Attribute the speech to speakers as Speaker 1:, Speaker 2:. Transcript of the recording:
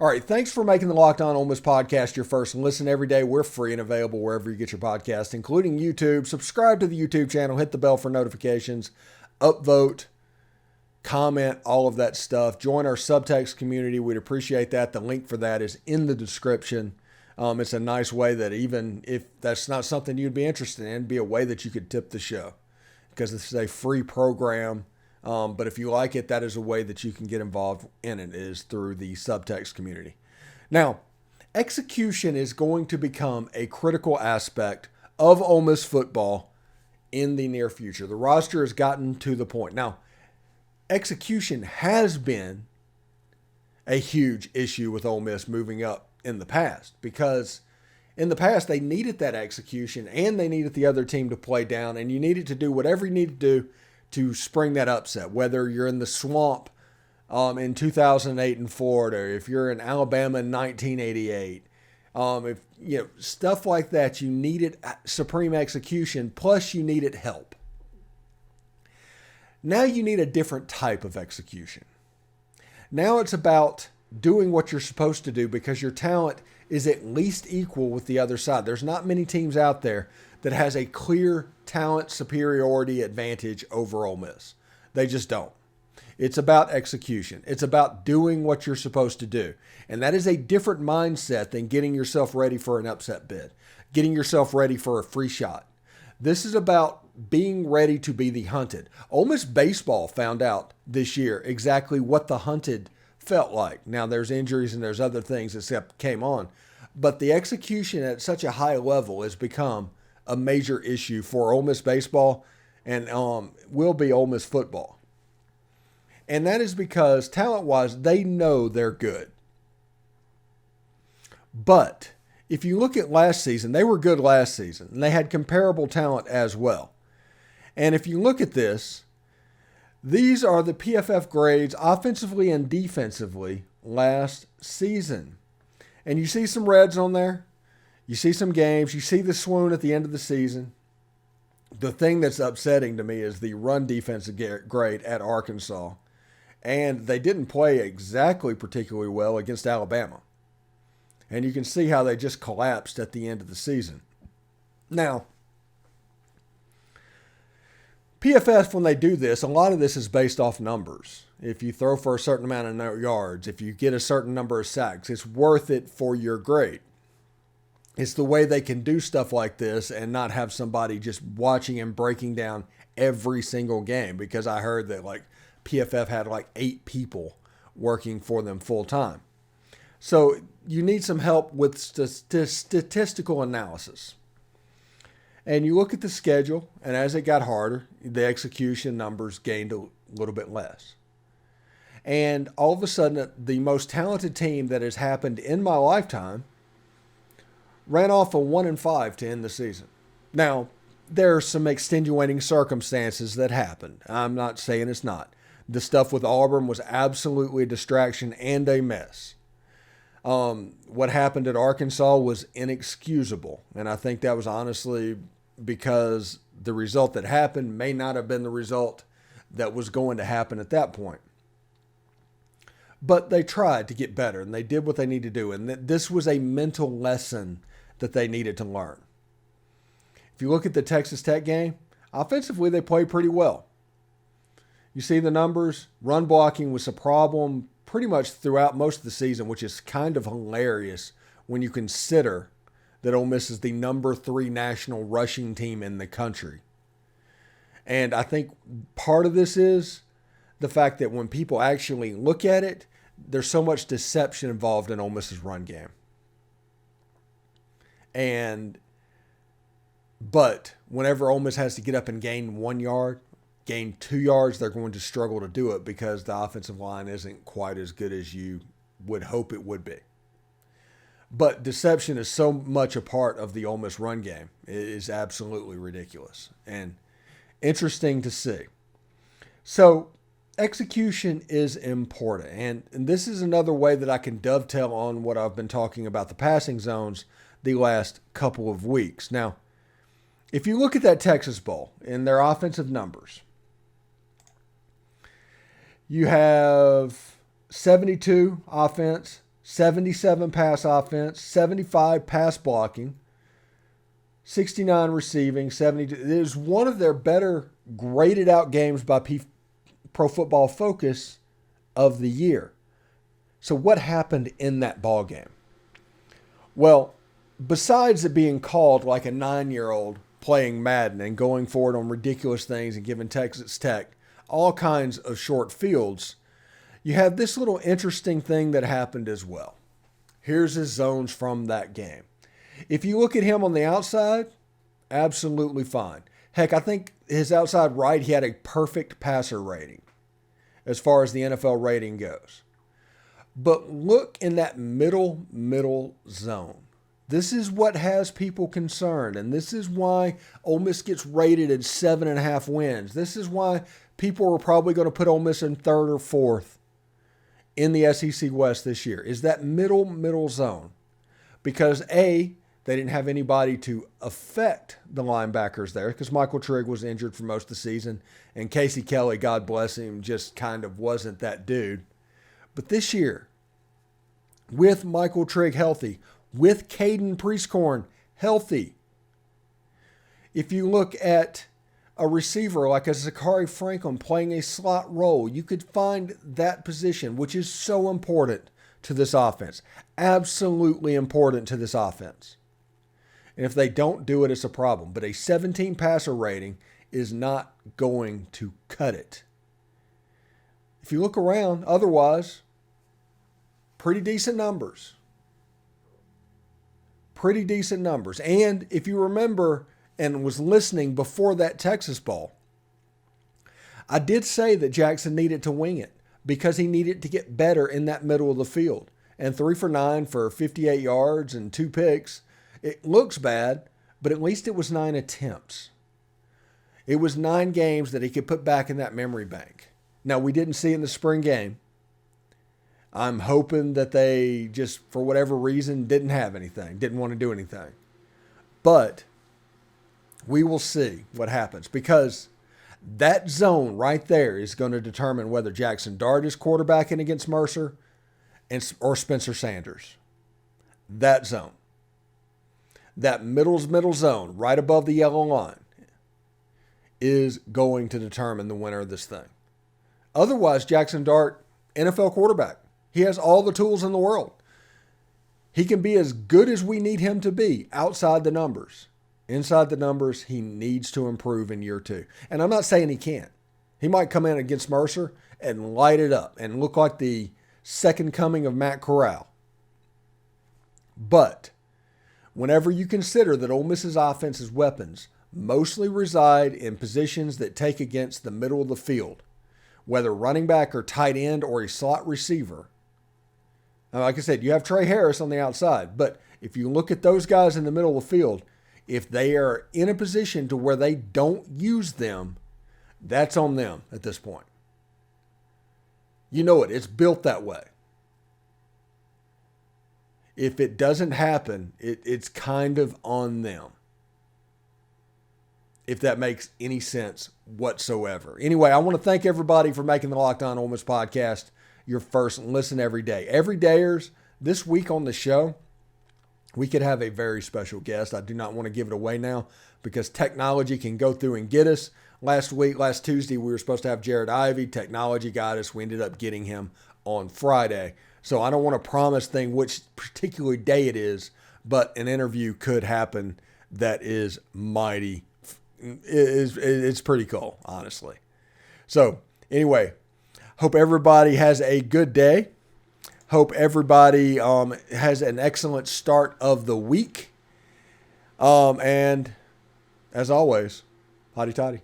Speaker 1: All right, thanks for making the Locked On Ole Miss podcast your first listen every day. We're free and available wherever you get your podcast, including YouTube. Subscribe to the YouTube channel, hit the bell for notifications, upvote, comment, all of that stuff. Join our Subtext community. We'd appreciate that. The link for that is in the description. It's a nice way that even if that's not something you'd be interested in, be a way that you could tip the show because this is a free program. But if you like it, that is a way that you can get involved in it is through the Subtext community. Now, execution is going to become a critical aspect of Ole Miss football in the near future. The roster has gotten to the point. Now, execution has been a huge issue with Ole Miss moving up in the past because in the past they needed that execution and they needed the other team to play down, and you needed to do whatever you needed to do to spring that upset, whether you're in the swamp in 2008 in Florida, or if you're in Alabama in 1988, if stuff like that, you needed supreme execution, plus you needed help. Now you need a different type of execution. Now it's about doing what you're supposed to do because your talent is at least equal with the other side. There's not many teams out there that has a clear talent superiority advantage over Ole Miss. They just don't. It's about execution. It's about doing what you're supposed to do. And that is a different mindset than getting yourself ready for an upset bid, getting yourself ready for a free shot. This is about being ready to be the hunted. Ole Miss baseball found out this year exactly what the hunted felt like. Now, there's injuries and there's other things that came on, but the execution at such a high level has become a major issue for Ole Miss baseball and will be Ole Miss football. And that is because talent-wise, they know they're good. But if you look at last season, they were good last season, and they had comparable talent as well. And if you look at this, these are the PFF grades offensively and defensively last season. And you see some reds on there. You see some games. You see the swoon at the end of the season. The thing that's upsetting to me is the run defensive grade at Arkansas. And they didn't play exactly particularly well against Alabama. And you can see how they just collapsed at the end of the season. Now, PFF, when they do this, a lot of this is based off numbers. If you throw for a certain amount of yards, if you get a certain number of sacks, it's worth it for your grade. It's the way they can do stuff like this and not have somebody just watching and breaking down every single game, because I heard that like PFF had like 8 people working for them full time. So you need some help with statistical analysis. And you look at the schedule, and as it got harder, the execution numbers gained a little bit less. And all of a sudden, the most talented team that has happened in my lifetime ran off a 1-5 to end the season. Now, there are some extenuating circumstances that happened. I'm not saying it's not. The stuff with Auburn was absolutely a distraction and a mess. What happened at Arkansas was inexcusable. And I think that was honestly because the result that happened may not have been the result that was going to happen at that point. But they tried to get better, and they did what they needed to do. And this was a mental lesson that they needed to learn. If you look at the Texas Tech game, offensively they played pretty well. You see the numbers. Run blocking was a problem pretty much throughout most of the season, which is kind of hilarious when you consider that Ole Miss is the number 3 national rushing team in the country. And I think part of this is the fact that when people actually look at it, there's so much deception involved in Ole Miss's run game. But whenever Ole Miss has to get up and gain 1 yard, gain 2 yards, they're going to struggle to do it because the offensive line isn't quite as good as you would hope it would be. But deception is so much a part of the Ole Miss run game. It is absolutely ridiculous and interesting to see. So execution is important. And this is another way that I can dovetail on what I've been talking about the passing zones the last couple of weeks. Now, if you look at that Texas Bowl and their offensive numbers, you have 72 offense, 77 pass offense, 75 pass blocking, 69 receiving, 70. It was one of their better graded out games by Pro Football Focus of the year. So what happened in that ball game? Well, besides it being called like a 9-year-old playing Madden and going forward on ridiculous things and giving Texas Tech all kinds of short fields, you have this little interesting thing that happened as well. Here's his zones from that game. If you look at him on the outside, absolutely fine. Heck, I think his outside right, he had a perfect passer rating as far as the NFL rating goes. But look in that middle zone. This is what has people concerned, and this is why Ole Miss gets rated at 7.5 wins. This is why people are probably going to put Ole Miss in 3rd or 4th in the SEC West this year, is that middle zone. Because A, they didn't have anybody to affect the linebackers there because Michael Trigg was injured for most of the season, and Casey Kelly, God bless him, just kind of wasn't that dude. But this year, with Michael Trigg healthy, with Caden Priestcorn healthy, if you look at a receiver like a Zachary Franklin playing a slot role, you could find that position, which is so important to this offense. Absolutely important to this offense. And if they don't do it, it's a problem. But a 17 passer rating is not going to cut it. If you look around, otherwise, pretty decent numbers. Pretty decent numbers. And if you remember and was listening before that Texas Bowl, I did say that Jackson needed to wing it because he needed to get better in that middle of the field. And 3 for 9 for 58 yards and 2 picks. It looks bad, but at least it was 9 attempts. It was 9 games that he could put back in that memory bank. Now, we didn't see it in the spring game. I'm hoping that they just, for whatever reason, didn't have anything, didn't want to do anything. But we will see what happens because that zone right there is going to determine whether Jackson Dart is quarterbacking against Mercer or Spencer Sanders. That zone. That middle zone right above the yellow line is going to determine the winner of this thing. Otherwise, Jackson Dart, NFL quarterback. He has all the tools in the world. He can be as good as we need him to be outside the numbers. Inside the numbers, he needs to improve in year 2. And I'm not saying he can't. He might come in against Mercer and light it up and look like the second coming of Matt Corral. But whenever you consider that Ole Miss's offense's weapons mostly reside in positions that take against the middle of the field, whether running back or tight end or a slot receiver. Now, like I said, you have Trey Harris on the outside, but if you look at those guys in the middle of the field, if they are in a position to where they don't use them, that's on them at this point. You know it. It's built that way. If it doesn't happen, it's kind of on them. If that makes any sense whatsoever. Anyway, I want to thank everybody for making the Locked On Ole Miss podcast your first listen every day. Every dayers, this week on the show, we could have a very special guest. I do not want to give it away now because technology can go through and get us. Last Tuesday, we were supposed to have Jared Ivey. Technology got us. We ended up getting him on Friday. So I don't want to promise which particular day it is, but an interview could happen that is mighty. It's pretty cool, honestly. So anyway, hope everybody has a good day. Hope everybody has an excellent start of the week. And as always, hotty toddy.